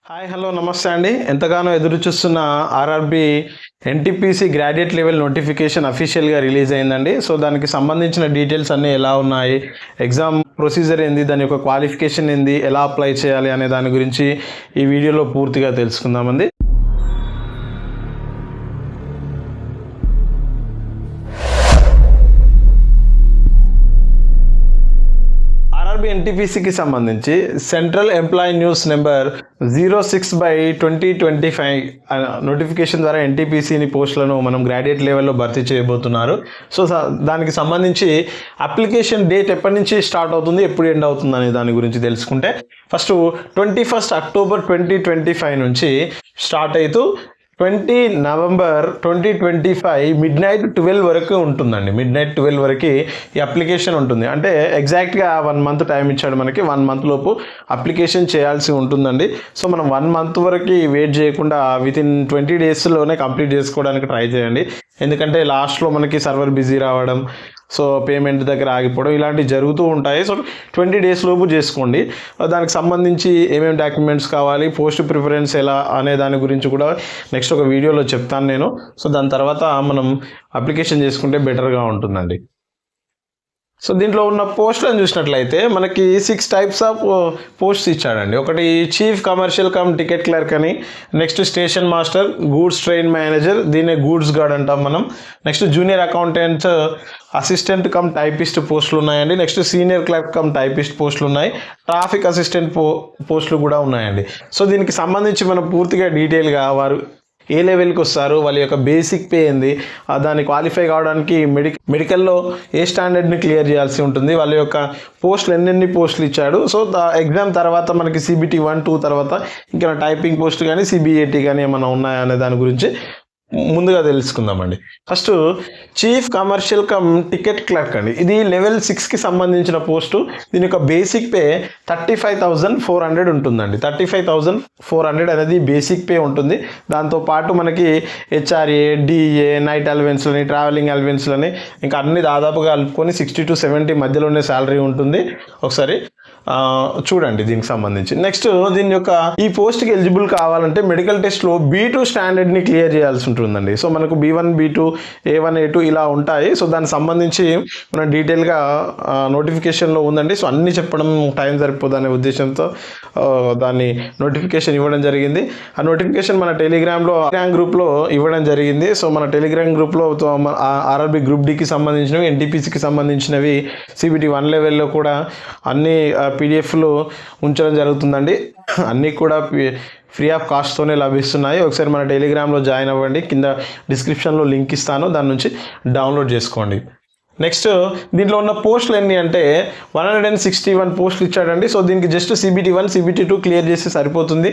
Hi hello నమస్తే అండి. ఎంతగానో ఎదురు చూస్తున్న RRB NTPC graduate level notification అఫీషియల్గా రిలీజ్ అయిందండి. సో దానికి సంబంధించిన డీటెయిల్స్ అన్నీ ఎలా ఉన్నాయి, ఎగ్జామ్ ప్రొసీజర్ ఏంది, దాని యొక్క క్వాలిఫికేషన్ ఏంది, ఎలా అప్లై చేయాలి అనే దాని గురించి ఈ వీడియోలో పూర్తిగా తెలుసుకుందామండి. ఎన్టీపీసీకి సంబంధించి central employee news number 06/2025 notification ద్వారా ఎన్టీపీసీని పోస్టులను మనం గ్రాడ్యుయేట్ లెవెల్లో భర్తీ చేయబోతున్నారు. సో దానికి సంబంధించి అప్లికేషన్ డేట్ ఎప్పటి నుంచి స్టార్ట్ అవుతుంది, ఎప్పుడు ఎండ్ అవుతుంది అనే దాని గురించి తెలుసుకుంటే ఫస్ట్ 21 అక్టోబర్ 2025 నుంచి స్టార్ట్ అవుతూ 20 నవంబర్ 2025 midnight 12 వరకు ఉంటుందండి. midnight 12 వరకు ఈ అప్లికేషన్ ఉంటుంది. అంటే ఎగ్జాక్ట్గా 1 మంత్ టైం ఇచ్చాడు మనకి. 1 మంత్ లోపు అప్లికేషన్ చేయాల్సి ఉంటుందండి. సో మనం 1 మంత్ వరకు వెయిట్ చేయకుండా వితిన్ 20 డేస్లోనే కంప్లీట్ చేసుకోవడానికి ట్రై చేయండి. ఎందుకంటే లాస్ట్లో మనకి సర్వర్ బిజీ రావడం, సో పేమెంట్ దగ్గర ఆగిపోవడం ఇలాంటివి జరుగుతూ ఉంటాయి. సో 20 డేస్ లోపు చేసుకోండి. దానికి సంబంధించి ఏమేమి డాక్యుమెంట్స్ కావాలి, పోస్ట్ ప్రిఫరెన్స్ ఎలా అనే దాని గురించి కూడా నెక్స్ట్ ఒక వీడియోలో చెప్తాను నేను. సో దాని తర్వాత మనం అప్లికేషన్ చేసుకుంటే బెటర్గా ఉంటుందండి. సో దీంట్లో ఉన్న పోస్టులను చూసినట్లయితే మనకి 6 టైప్స్ ఆఫ్ పోస్ట్స్ ఇచ్చాడండి. ఒకటి chief commercial cum ticket clerk అని, next station master, goods train manager, దీన్ని గూడ్స్ గార్డ్ అంటాం మనం. Next junior accountant assistant cum typist పోస్టులు ఉన్నాయండి. Next senior clerk cum typist పోస్టులు ఉన్నాయి. ట్రాఫిక్ అసిస్టెంట్ పోస్టులు కూడా ఉన్నాయండి. సో దీనికి సంబంధించి మనం పూర్తిగా డీటెయిల్గా వారు ఏ లెవెల్కి వస్తారు, వాళ్ళ యొక్క బేసిక్ పే ఏంది, దాన్ని క్వాలిఫై కావడానికి మెడికల్లో ఏ స్టాండర్డ్ని క్లియర్ చేయాల్సి ఉంటుంది, వాళ్ళ యొక్క పోస్టులు ఎన్నెన్ని పోస్టులు ఇచ్చాడు. సో ఎగ్జామ్ తర్వాత మనకి CBT 1, 2 తర్వాత ఇంకా టైపింగ్ పోస్ట్ కానీ CBAT కానీ ఏమైనా ఉన్నాయా అనే దాని గురించి ముందుగా తెలుసుకుందామండి. First chief commercial cum ticket clerk అండి. ఇది లెవెల్ 6కి సంబంధించిన పోస్టు. దీని యొక్క బేసిక్ పే 35,400 ఉంటుందండి. 35,400 అనేది బేసిక్ పే ఉంటుంది. దాంతోపాటు మనకి HRA, DA, నైట్ అలవెన్స్లని, ట్రావెలింగ్ అలవెన్స్లని ఇంకా అన్ని దాదాపుగా కలుపుకొని 60 to 70 మధ్యలోనే శాలరీ ఉంటుంది. ఒకసారి చూడండి దీనికి సంబంధించి. నెక్స్ట్ దీని యొక్క ఈ పోస్ట్కి ఎలిజిబుల్ కావాలంటే మెడికల్ టెస్ట్లో B2 స్టాండర్డ్ని క్లియర్ చేయాల్సి ఉంటుందండి. సో మనకు B1, B2, A1, A2 ఇలా ఉంటాయి. సో దానికి సంబంధించి మనం డీటెయిల్గా నోటిఫికేషన్లో ఉందండి. సో అన్నీ చెప్పడం టైం సరిపోదు అనే ఉద్దేశంతో దాన్ని నోటిఫికేషన్ ఇవ్వడం జరిగింది. ఆ నోటిఫికేషన్ మన టెలిగ్రామ్ గ్రూప్లో ఇవ్వడం జరిగింది. సో మన టెలిగ్రామ్ గ్రూప్లో ఆర్ఆర్బి గ్రూప్ డికి సంబంధించినవి, ఎన్టీపీసీకి సంబంధించినవి, CBT 1 లెవెల్లో కూడా అన్ని PDFలు ఉంచడం జరుగుతుందండి. అన్నీ కూడా ఫ్రీ ఆఫ్ కాస్ట్తోనే లభిస్తున్నాయి. ఒకసారి మన టెలిగ్రామ్లో జాయిన్ అవ్వండి. కింద డిస్క్రిప్షన్లో లింక్ ఇస్తాను, దాని నుంచి డౌన్లోడ్ చేసుకోండి. నెక్స్ట్ దీంట్లో ఉన్న పోస్టులు ఎన్ని అంటే 161 పోస్టులు ఇచ్చాడండి. సో దీనికి జస్ట్ CBT 1, CBT 2 క్లియర్ చేస్తే సరిపోతుంది.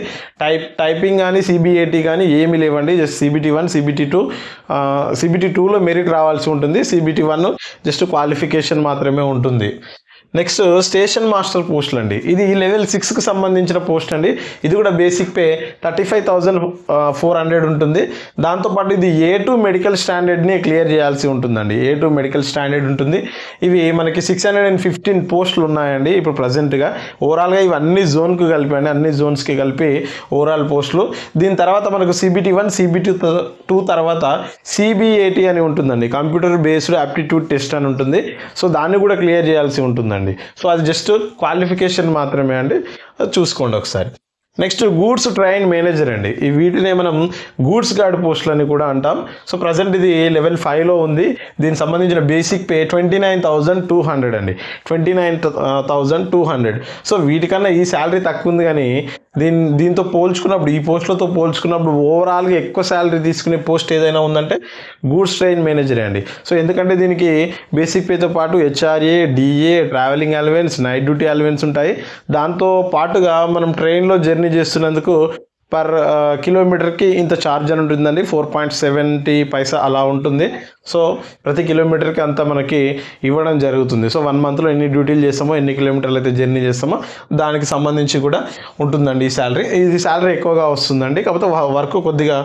టైపింగ్ కానీ CBAT కానీ ఏమీ లేవండి. Just CBT 1, CBT 2. CBT 2లో మెరిట్ రావాల్సి ఉంటుంది. CBT 1 జస్ట్ క్వాలిఫికేషన్ మాత్రమే ఉంటుంది. నెక్స్ట్ స్టేషన్ మాస్టర్ పోస్టులు అండి. ఇది లెవెల్ 6కి సంబంధించిన పోస్ట్ అండి. ఇది కూడా బేసిక్ పే 35,400 ఉంటుంది. దాంతోపాటు ఇది A2 మెడికల్ స్టాండర్డ్ని క్లియర్ చేయాల్సి ఉంటుందండి. A2 మెడికల్ స్టాండర్డ్ ఉంటుంది. ఇవి మనకి 615 పోస్టులు ఉన్నాయండి ఇప్పుడు ప్రజెంట్గా. ఓవరాల్గా ఇవి అన్ని జోన్కి కలిపి అండి, అన్ని జోన్స్కి కలిపి ఓవరాల్ పోస్టులు. దీని తర్వాత మనకు CBT 1, CBT 2 తర్వాత CBAT అని ఉంటుందండి. కంప్యూటర్ బేస్డ్ ఆప్టిట్యూడ్ టెస్ట్ అని ఉంటుంది. సో దాన్ని కూడా క్లియర్ చేయాల్సి ఉంటుందండి. సో అది జస్ట్ క్వాలిఫికేషన్ మాత్రమే అండి, చూసుకోండి ఒకసారి. నెక్స్ట్ గూడ్స్ ట్రైన్ మేనేజర్ అండి. ఈ వీటినే మనం గూడ్స్ గార్డ్ పోస్టులు అని కూడా అంటాం. సో ప్రజెంట్ ఇది లెవెల్ 5లో ఉంది. దీనికి సంబంధించిన బేసిక్ పే 29,200 అండి. 29,200. సో వీటికన్నా ఈ శాలరీ తక్కువ ఉంది, కానీ దీంతో పోల్చుకున్నప్పుడు, ఈ పోస్టులతో పోల్చుకున్నప్పుడు ఓవరాల్గా ఎక్కువ శాలరీ తీసుకునే పోస్ట్ ఏదైనా ఉందంటే గూడ్స్ ట్రైన్ మేనేజరే అండి. సో ఎందుకంటే దీనికి బేసిక్ పేతో పాటు HRA, DA, travelling allowance, night duty allowance ఉంటాయి. దాంతో పాటుగా మనం ట్రైన్లో జర్నీ చేస్తున్నందుకు పర్ కిలోమీటర్కి ఇంత ఛార్జ్ అని ఉంటుందండి. 4.70 పైసా అలా ఉంటుంది. సో ప్రతి కిలోమీటర్కి అంత మనకి ఇవ్వడం జరుగుతుంది. సో 1 మంత్లో ఎన్ని డ్యూటీలు చేస్తామో, ఎన్ని కిలోమీటర్లు అయితే జర్నీ చేస్తామో దానికి సంబంధించి కూడా ఉంటుందండి ఈ శాలరీ. ఇది శాలరీ ఎక్కువగా వస్తుందండి, కాకపోతే వర్క్ కొద్దిగా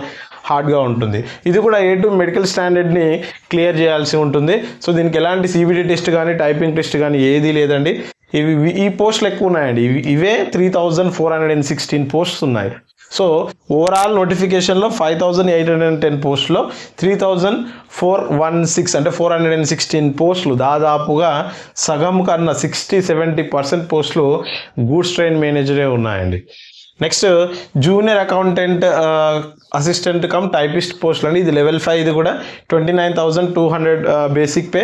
హార్డ్గా ఉంటుంది. ఇది కూడా A2 మెడికల్ స్టాండర్డ్ని క్లియర్ చేయాల్సి ఉంటుంది. సో దీనికి ఎలాంటి CBT టెస్ట్ కానీ టైపింగ్ టెస్ట్ కానీ ఏదీ లేదండి. ఈ పోస్టులు ఎక్కువ ఉన్నాయండి. ఇవే 3,416 పోస్ట్స్ ఉన్నాయి. సో ఓవరాల్ నోటిఫికేషన్లో 5810 పోస్టులో 3416 అంటే 416 పోస్టులు, దాదాపుగా సగం కన్నా 60-70% పోస్టులు గూడ్స్ ట్రైన్ మేనేజరే ఉన్నాయండి. Next junior accountant assistant cum typist పోస్టులు అండి. ఇది లెవెల్ 5, ఇది కూడా 29,200 బేసిక్ పే.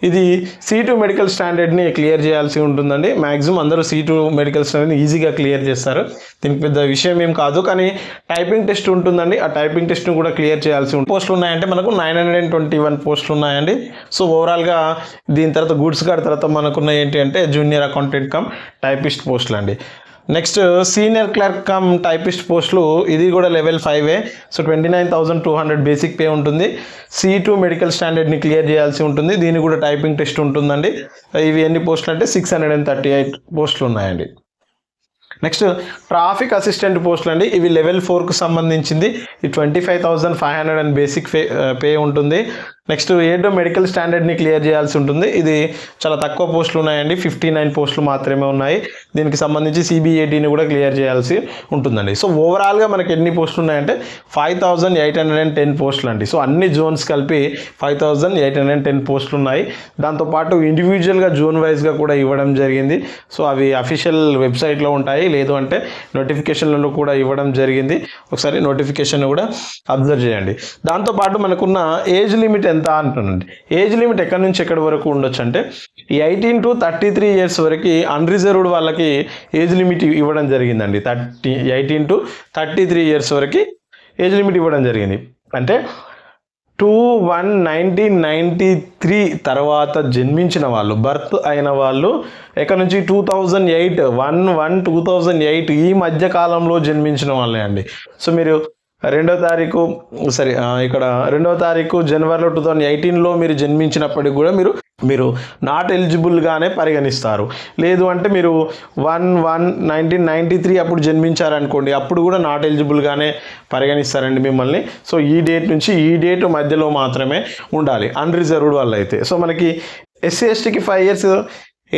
ఇది C2 మెడికల్ స్టాండర్డ్ని క్లియర్ చేయాల్సి ఉంటుందండి. మ్యాక్సిమం అందరూ C2 మెడికల్ స్టాండర్డ్ని ఈజీగా క్లియర్ చేస్తారు, దీనికి పెద్ద విషయం ఏం కాదు. కానీ టైపింగ్ టెస్ట్ ఉంటుందండి, ఆ టైపింగ్ టెస్ట్ను కూడా క్లియర్ చేయాల్సి ఉంటుంది. పోస్టులు ఉన్నాయంటే మనకు 921 పోస్టులు ఉన్నాయండి. సో ఓవరాల్గా దీని తర్వాత గూడ్స్ గార్డ్ తర్వాత మనకున్న ఏంటి అంటే జూనియర్ అకౌంటెంట్ కమ్ టైపిస్ట్ పోస్టులు అండి. Next senior clerk cum typist పోస్టులు, ఇది కూడా లెవెల్ 5. సో 29,200 బేసిక్ పే ఉంటుంది. C2 మెడికల్ స్టాండర్డ్ని క్లియర్ చేయాల్సి ఉంటుంది, దీనికి కూడా టైపింగ్ టెస్ట్ ఉంటుందండి. ఇవి ఎన్ని పోస్టులు అంటే 638 పోస్టులు ఉన్నాయండి. నెక్స్ట్ ట్రాఫిక్ అసిస్టెంట్ పోస్టులు అండి. ఇవి లెవెల్ 4కు సంబంధించింది. ఈ 25,500 బేసిక్ పే ఉంటుంది. నెక్స్ట్ A2 మెడికల్ స్టాండర్డ్ని క్లియర్ చేయాల్సి ఉంటుంది. ఇది చాలా తక్కువ పోస్టులు ఉన్నాయండి, 59 పోస్టులు మాత్రమే ఉన్నాయి. దీనికి సంబంధించి CBATని కూడా క్లియర్ చేయాల్సి ఉంటుందండి. సో ఓవరాల్గా మనకి ఎన్ని పోస్టులు ఉన్నాయంటే 5810 పోస్టులు అండి. సో అన్ని జోన్స్ కలిపి 5810 పోస్టులు ఉన్నాయి. దాంతోపాటు ఇండివిజువల్గా జోన్ వైజ్గా కూడా ఇవ్వడం జరిగింది. సో అవి అఫీషియల్ వెబ్సైట్లో ఉంటాయి, లేదు అంటే నోటిఫికేషన్లలో కూడా ఇవ్వడం జరిగింది. ఒకసారి నోటిఫికేషన్ కూడా అబ్జర్వ్ చేయండి. దాంతోపాటు మనకున్న ఏజ్ లిమిట్ ఎంత అంటున్నాండి. ఏజ్ లిమిట్ ఎక్కడి నుంచి ఎక్కడి వరకు ఉండొచ్చు అంటే 18 to 33 years వరకు అన్రిజర్వ్డ్ వాళ్ళకి ఏజ్ లిమిట్ ఇవ్వడం జరిగిందండి. 18 to 33 years వరకు ఏజ్ లిమిట్ ఇవ్వడం జరిగింది. అంటే 2/1/1993 తర్వాత జన్మించిన వాళ్ళు, బర్త్ అయిన వాళ్ళు ఎక్కడి నుంచి 2008 1/1/2008 ఈ మధ్య కాలంలో జన్మించిన వాళ్ళే అండి. సో మీరు 2వ తారీఖు ఇక్కడ 2వ తారీఖు జనవరిలో 2018లో మీరు జన్మించినప్పటికి కూడా మీరు నాట్ ఎలిజిబుల్గానే పరిగణిస్తారు. లేదు అంటే మీరు 1/1/1993 అప్పుడు జన్మించారనుకోండి, అప్పుడు కూడా నాట్ ఎలిజిబుల్గానే పరిగణిస్తారండి మిమ్మల్ని. సో ఈ డేట్ నుంచి ఈ డేట్ మధ్యలో మాత్రమే ఉండాలి అన్రిజర్వ్డ్ వాళ్ళు అయితే. సో మనకి SC STకి 5 years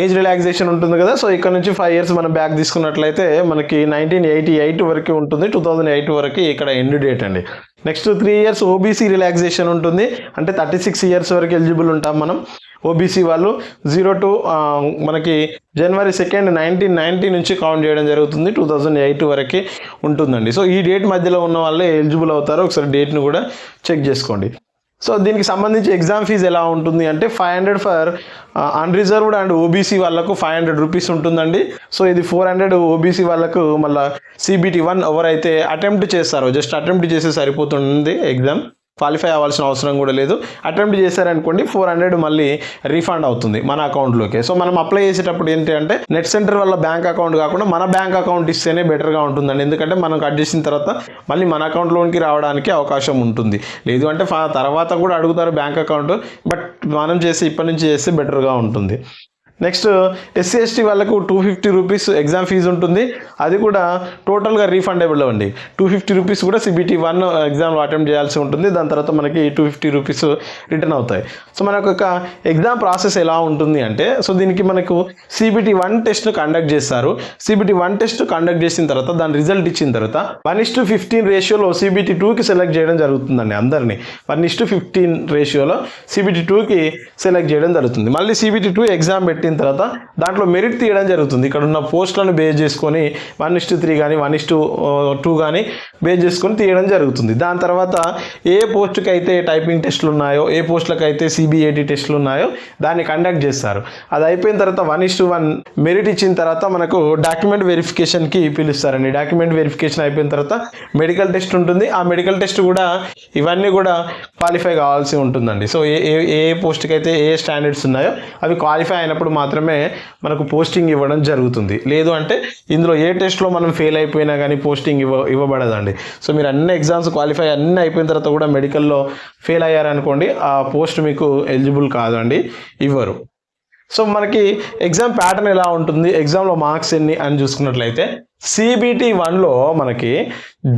ఏజ్ రిలాక్సేషన్ ఉంటుంది కదా. సో ఇక్కడ నుంచి 5 years మనం బ్యాక్ తీసుకున్నట్లయితే మనకి 1988 వరకు ఉంటుంది, 2008 వరకు ఇక్కడ ఎండ్ డేట్ అండి. నెక్స్ట్ 3 years OBC రిలాక్సేషన్ ఉంటుంది, అంటే 36 years వరకు ఎలిజిబుల్ ఉంటాం మనం. OBC వాళ్ళు 0 to మనకి January 2nd 1990 నుంచి కౌంట్ చేయడం జరుగుతుంది, 2008 వరకు ఉంటుందండి. సో ఈ డేట్ మధ్యలో ఉన్న వాళ్ళే ఎలిజిబుల్ అవుతారు. ఒకసారి డేట్ను కూడా చెక్ చేసుకోండి. సో దీనికి సంబంధించి ఎగ్జామ్ ఫీజు ఎలా ఉంటుంది అంటే 500 ఫర్ అన్రిజర్వ్డ్ అండ్ OBC వాళ్ళకు 500 రూపీస్ ఉంటుందండి. సో ఇది 400 OBC వాళ్ళకు. మళ్ళీ CBT 1 ఎవరైతే అటెంప్ట్ చేస్తారో, జస్ట్ అటెంప్ట్ చేస్తే సరిపోతుంది, ఎగ్జామ్ క్వాలిఫై అవ్వాల్సిన అవసరం కూడా లేదు. అటెంప్ట్ చేశారనుకోండి 400 మళ్ళీ రీఫండ్ అవుతుంది మన అకౌంట్లోకి. సో మనం అప్లై చేసేటప్పుడు ఏంటి అంటే నెట్ సెంటర్ వల్ల బ్యాంక్ అకౌంట్ కాకుండా మన బ్యాంక్ అకౌంట్ ఇస్తేనే బెటర్గా ఉంటుందండి. ఎందుకంటే మనం కట్ చేసిన తర్వాత మళ్ళీ మన అకౌంట్లోకి రావడానికి అవకాశం ఉంటుంది. లేదు అంటే తర్వాత కూడా అడుగుతారు బ్యాంక్ అకౌంట్, బట్ మనం ఇప్పటి నుంచి చేస్తే బెటర్గా ఉంటుంది. నెక్స్ట్ SC ST వాళ్ళకు 250 రూపీస్ ఎగ్జామ్ ఫీజు ఉంటుంది, అది కూడా టోటల్గా రీఫండబుల్ అండి. 250 రూపీస్ కూడా CBT 1 ఎగ్జామ్లో అటెంప్ట్ చేయాల్సి ఉంటుంది. దాని తర్వాత మనకి 250 రూపీస్ రిటర్న్ అవుతాయి. సో మనకు ఒక ఎగ్జామ్ ప్రాసెస్ ఎలా ఉంటుంది అంటే, సో దీనికి మనకు CBT 1 టెస్ట్ను కండక్ట్ చేస్తారు. CBT 1 టెస్ట్ కండక్ట్ చేసిన తర్వాత దాని రిజల్ట్ ఇచ్చిన తర్వాత 1:15 రేషియోలో CBT 2కి సెలెక్ట్ చేయడం జరుగుతుందండి. అందరినీ 1:15 రేషియోలో CBT 2కి సెలెక్ట్ చేయడం జరుగుతుంది. మళ్ళీ CBT 2 ఎగ్జామ్ పెట్టి తర్వాత దాంట్లో మెరిట్ తీయడం జరుగుతుంది. ఇక్కడ ఉన్న పోస్టులను బేస్ చేసుకొని 1:3 కానీ 1:2 కానీ బేస్ చేసుకొని తీయడం జరుగుతుంది. దాని తర్వాత ఏ పోస్టుకి అయితే టైపింగ్ టెస్టులు ఉన్నాయో, ఏ పోస్టులకు అయితే CBAT టెస్టులు ఉన్నాయో దాన్ని కండక్ట్ చేస్తారు. అది అయిపోయిన తర్వాత 1:1 మెరిట్ ఇచ్చిన తర్వాత మనకు డాక్యుమెంట్ వెరిఫికేషన్కి పిలుస్తారండి. డాక్యుమెంట్ వెరిఫికేషన్ అయిపోయిన తర్వాత మెడికల్ టెస్ట్ ఉంటుంది. ఆ మెడికల్ టెస్ట్ కూడా ఇవన్నీ కూడా క్వాలిఫై కావాల్సి ఉంటుందండి. సో ఏ పోస్ట్కి అయితే ఏ స్టాండర్డ్స్ ఉన్నాయో అవి క్వాలిఫై అయినప్పుడు మాత్రమే మనకు పోస్టింగ్ ఇవ్వడం జరుగుతుంది. లేదు అంటే ఇందులో ఏ టెస్ట్లో మనం ఫెయిల్ అయిపోయినా కానీ పోస్టింగ్ ఇవ్వబడదండి. సో మీరు అన్ని ఎగ్జామ్స్ క్వాలిఫై అన్నీ అయిపోయిన తర్వాత కూడా మెడికల్లో ఫెయిల్ అయ్యారనుకోండి, ఆ పోస్ట్ మీకు ఎలిజిబుల్ కాదండి, ఇవ్వరు. సో మనకి ఎగ్జామ్ ప్యాటర్న్ ఎలా ఉంటుంది, ఎగ్జామ్లో మార్క్స్ ఎన్ని అని చూసుకున్నట్లయితే CBT 1లో మనకి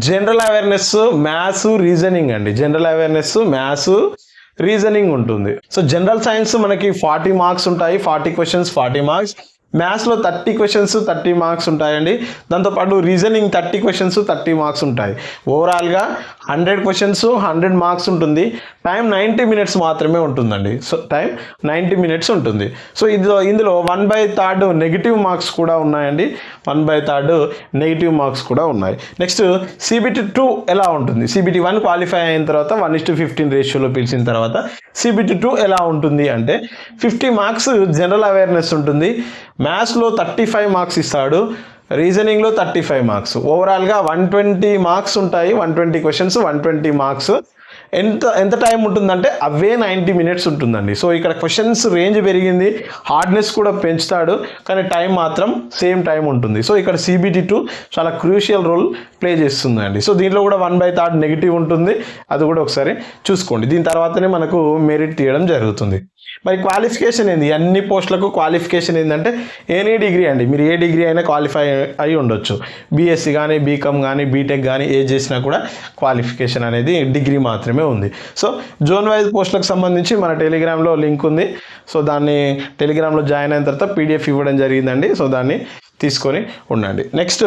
జనరల్ అవేర్నెస్, మ్యాథ్స్, రీజనింగ్ అండి. జనరల్ అవేర్నెస్, మ్యాథ్స్, రీజనింగ్ ఉంటుంది. సో జనరల్ సైన్స్ మనకి 40 మార్క్స్ ఉంటాయి, 40 క్వశ్చన్స్ 40 మార్క్స్. మ్యాథ్స్లో 30 క్వశ్చన్స్ 30 మార్క్స్ ఉంటాయండి. దాంతోపాటు రీజనింగ్ 30 క్వశ్చన్స్ 30 మార్క్స్ ఉంటాయి. ఓవరాల్గా 100 క్వశ్చన్స్ 100 మార్క్స్ ఉంటుంది. టైం 90 మినిట్స్ మాత్రమే ఉంటుందండి. సో టైం 90 మినిట్స్ ఉంటుంది. సో ఇందులో 1/3 నెగిటివ్ మార్క్స్ కూడా ఉన్నాయండి. 1/3 నెగిటివ్ మార్క్స్ కూడా ఉన్నాయి. నెక్స్ట్ CBT 2 ఎలా ఉంటుంది? CBT 1 క్వాలిఫై అయిన తర్వాత 1:15 రేషియోలో పిలిచిన తర్వాత CBT 2 ఎలా ఉంటుంది అంటే 50 మార్క్స్ జనరల్ అవేర్నెస్ ఉంటుంది. మ్యాథ్స్లో 35 మార్క్స్ ఇస్తాడు. రీజనింగ్లో 35 మార్క్స్. ఓవరాల్గా 120 మార్క్స్ ఉంటాయి. 120 క్వశ్చన్స్ 120 మార్క్స్. ఎంత టైం ఉంటుందంటే అవే 90 మినిట్స్ ఉంటుందండి. సో ఇక్కడ క్వశ్చన్స్ రేంజ్ పెరిగింది, హార్డ్నెస్ కూడా పెంచుతాడు, కానీ టైం మాత్రం సేమ్ టైం ఉంటుంది. సో ఇక్కడ CBT 2 చాలా క్రూషియల్ రోల్ ప్లే చేస్తుందండి. సో దీంట్లో కూడా 1/3 నెగిటివ్ ఉంటుంది. అది కూడా ఒకసారి చూసుకోండి. దీని తర్వాతనే మనకు మెరిట్ తీయడం జరుగుతుంది. మరి క్వాలిఫికేషన్ ఏంది? అన్ని పోస్టులకు క్వాలిఫికేషన్ ఏంటంటే ఎనీ డిగ్రీ అండి. మీరు ఏ డిగ్రీ అయినా క్వాలిఫై అయి ఉండొచ్చు. BSc కానీ బీకామ్ కానీ బీటెక్ కానీ ఏ చేసినా కూడా క్వాలిఫికేషన్ అనేది డిగ్రీ మాత్రమే ఉంది. సో జోన్ వైజ్ పోస్టులకు సంబంధించి మన టెలిగ్రామ్లో లింక్ ఉంది. సో దాన్ని టెలిగ్రామ్లో జాయిన్ అయిన తర్వాత PDF ఇవ్వడం జరిగిందండి. సో దాన్ని తీసుకొని ఉండండి. నెక్స్ట్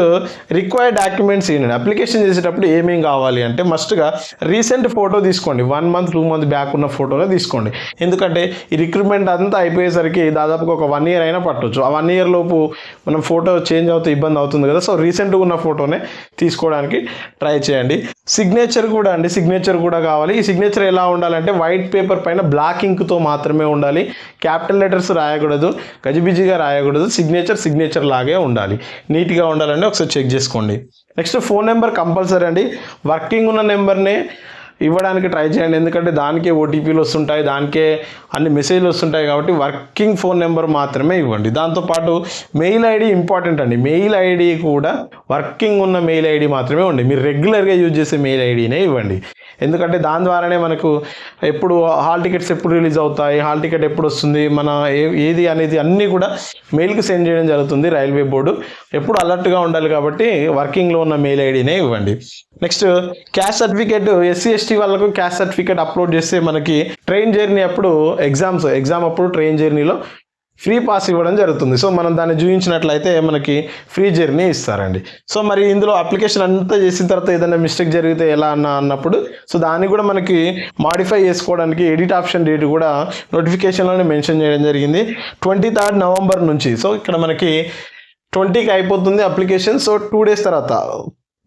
రిక్వైర్డ్ డాక్యుమెంట్స్ ఏంటండి? అప్లికేషన్ చేసేటప్పుడు ఏమేం కావాలి అంటే మస్ట్గా రీసెంట్ ఫోటో తీసుకోండి. 1 మంత్ 2 మంత్ బ్యాక్ ఉన్న ఫోటోనే తీసుకోండి. ఎందుకంటే ఈ రిక్రూట్మెంట్ అంతా అయిపోయేసరికి దాదాపుగా ఒక 1 ఇయర్ అయినా పట్టవచ్చు. ఆ 1 ఇయర్ లోపు మనం ఫోటో చేంజ్ అవుతే ఇబ్బంది అవుతుంది కదా. సో రీసెంట్గా ఉన్న ఫోటోనే తీసుకోవడానికి ట్రై చేయండి. సిగ్నేచర్ కూడా అండి, సిగ్నేచర్ కూడా కావాలి. ఈ సిగ్నేచర్ ఎలా ఉండాలంటే వైట్ పేపర్ పైన బ్లాక్ ఇంక్తో మాత్రమే ఉండాలి. క్యాపిటల్ లెటర్స్ రాయకూడదు, గజిబిజిగా రాయకూడదు. సిగ్నేచర్ లాగే ఉండాలి, నీట్గా ఉండాలండి. ఒకసారి చెక్ చేసుకోండి. నెక్స్ట్ ఫోన్ నెంబర్ కంపల్సరీ అండి. వర్కింగ్ ఉన్న నెంబర్నే ఇవ్వడానికి ట్రై చేయండి. ఎందుకంటే దానికే OTPలు వస్తుంటాయి, దానికే అన్ని మెసేజ్లు వస్తుంటాయి. కాబట్టి వర్కింగ్ ఫోన్ నెంబర్ మాత్రమే ఇవ్వండి. దాంతోపాటు మెయిల్ ID ఇంపార్టెంట్ అండి. మెయిల్ ID కూడా వర్కింగ్ ఉన్న మెయిల్ ID మాత్రమే ఉండి. మీరు రెగ్యులర్గా యూజ్ చేసే మెయిల్ IDనే ఇవ్వండి. ఎందుకంటే దాని ద్వారానే మనకు ఎప్పుడు హాల్ టికెట్స్ ఎప్పుడు రిలీజ్ అవుతాయి, హాల్ టికెట్ ఎప్పుడు వస్తుంది, మన ఏది అనేది అన్నీ కూడా మెయిల్కి సెండ్ చేయడం జరుగుతుంది. రైల్వే బోర్డు ఎప్పుడు అలర్ట్గా ఉండాలి. కాబట్టి వర్కింగ్లో ఉన్న మెయిల్ IDనే ఇవ్వండి. Next caste certificate. SC ST వాళ్ళకు క్యాస్ట్ సర్టిఫికేట్ అప్లోడ్ చేస్తే మనకి ట్రైన్ జర్నీ అప్పుడు ఎగ్జామ్ అప్పుడు ట్రైన్ జర్నీలో ఫ్రీ పాస్ ఇవ్వడం జరుగుతుంది. సో మనం దాన్ని చూపించినట్లయితే మనకి ఫ్రీ జర్నీ ఇస్తారండి. సో మరి ఇందులో అప్లికేషన్ అంతా చేసిన తర్వాత ఏదైనా మిస్టేక్ జరిగితే ఎలా అన్నప్పుడు సో దాన్ని కూడా మనకి మాడిఫై చేసుకోవడానికి ఎడిట్ ఆప్షన్ డేట్ కూడా నోటిఫికేషన్లోనే మెన్షన్ చేయడం జరిగింది. 23 నవంబర్ నుంచి. సో ఇక్కడ మనకి 20కి అయిపోతుంది అప్లికేషన్. సో 2 డేస్ తర్వాత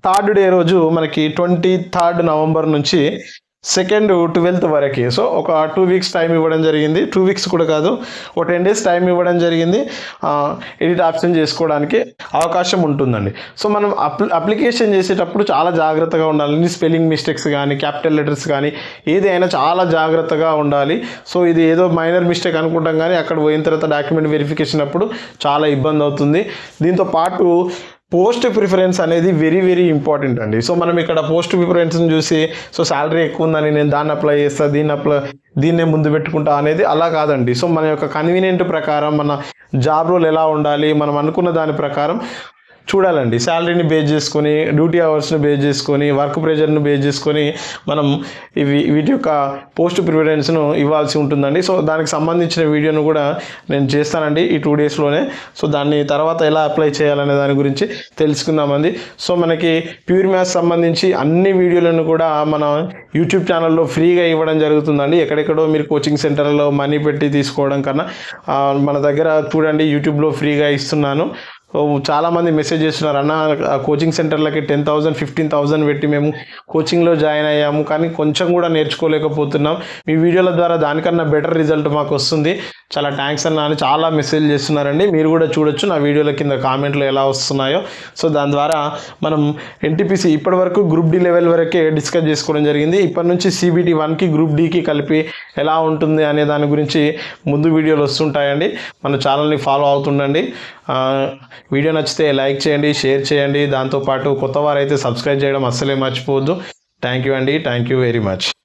3rd డే రోజు మనకి 23 నవంబర్ నుంచి 2nd 12th వరకు. సో ఒక 2 వీక్స్ టైం ఇవ్వడం జరిగింది. 2 వీక్స్ కూడా కాదు, ఒక 10 డేస్ టైం ఇవ్వడం జరిగింది. ఎడిట్ ఆప్షన్ చేసుకోవడానికి అవకాశం ఉంటుందండి. సో మనం అప్లికేషన్ చేసేటప్పుడు చాలా జాగ్రత్తగా ఉండాలి. స్పెల్లింగ్ మిస్టేక్స్ కానీ క్యాపిటల్ లెటర్స్ కానీ ఏదైనా చాలా జాగ్రత్తగా ఉండాలి. సో ఇది ఏదో మైనర్ మిస్టేక్ అనుకుంటాం, కానీ అక్కడ పోయిన తర్వాత డాక్యుమెంట్ వెరిఫికేషన్ అప్పుడు చాలా ఇబ్బంది అవుతుంది. దీంతో పాటు పోస్ట్ ప్రిఫరెన్స్ అనేది వెరీ వెరీ ఇంపార్టెంట్ అండి. సో మనం ఇక్కడ పోస్ట్ ప్రిఫరెన్స్ని చూసి సో శాలరీ ఎక్కువ ఉందని నేను దాన్ని అప్లై చేస్తా, దీన్నే ముందు పెట్టుకుంటా అనేది అలా కాదండి. సో మన యొక్క కన్వీనియంట్ ప్రకారం మన జాబ్ రోల్ ఎలా ఉండాలి, మనం అనుకున్న దాని ప్రకారం చూడాలండి. శాలరీని బేస్ చేసుకొని, డ్యూటీ అవర్స్ని బేస్ చేసుకొని, వర్క్ ప్రెషర్ని బేస్ చేసుకొని మనం వీటి యొక్క పోస్ట్ ప్రిఫరెన్స్ను ఇవ్వాల్సి ఉంటుందండి. సో దానికి సంబంధించిన వీడియోను కూడా నేను చేస్తానండి ఈ 2 డేస్లోనే. సో దాన్ని తర్వాత ఎలా అప్లై చేయాలనే దాని గురించి తెలుసుకుందామండి. సో మనకి ప్యూర్ మ్యాథ్స్ సంబంధించి అన్ని వీడియోలను కూడా మన యూట్యూబ్ ఛానల్లో ఫ్రీగా ఇవ్వడం జరుగుతుందండి. ఎక్కడెక్కడో మీరు కోచింగ్ సెంటర్లో మనీ పెట్టి తీసుకోవడం కన్నా మన దగ్గర చూడండి, యూట్యూబ్లో ఫ్రీగా ఇస్తున్నాను. చాలామంది మెసేజ్ చేస్తున్నారు, అన్న కోచింగ్ సెంటర్లకి 10,000 15,000 పెట్టి మేము కోచింగ్లో జాయిన్ అయ్యాము, కానీ కొంచెం కూడా నేర్చుకోలేకపోతున్నాం. మీ వీడియోల ద్వారా దానికన్నా బెటర్ రిజల్ట్ మాకు వస్తుంది, చాలా థ్యాంక్స్ అన్న అని చాలా మెసేజ్ చేస్తున్నారండి. మీరు కూడా చూడొచ్చు నా వీడియోల కింద కామెంట్లు ఎలా వస్తున్నాయో. సో దాని ద్వారా మనం NTPC ఇప్పటివరకు గ్రూప్ D లెవెల్ వరకే డిస్కస్ చేసుకోవడం జరిగింది. ఇప్పటి నుంచి CBT 1కి గ్రూప్ Dకి కలిపి ఎలా ఉంటుంది అనే దాని గురించి ముందు వీడియోలు వస్తుంటాయండి. మన ఛానల్ని ఫాలో అవుతుండండి. వీడియో నచ్చితే లైక్ చేయండి, షేర్ చేయండి. దాంతోపాటు కొత్త వారైతే సబ్స్క్రైబ్ చేయడం అస్సలే మర్చిపోవద్దు. థ్యాంక్ యూ అండి. Thank you very much.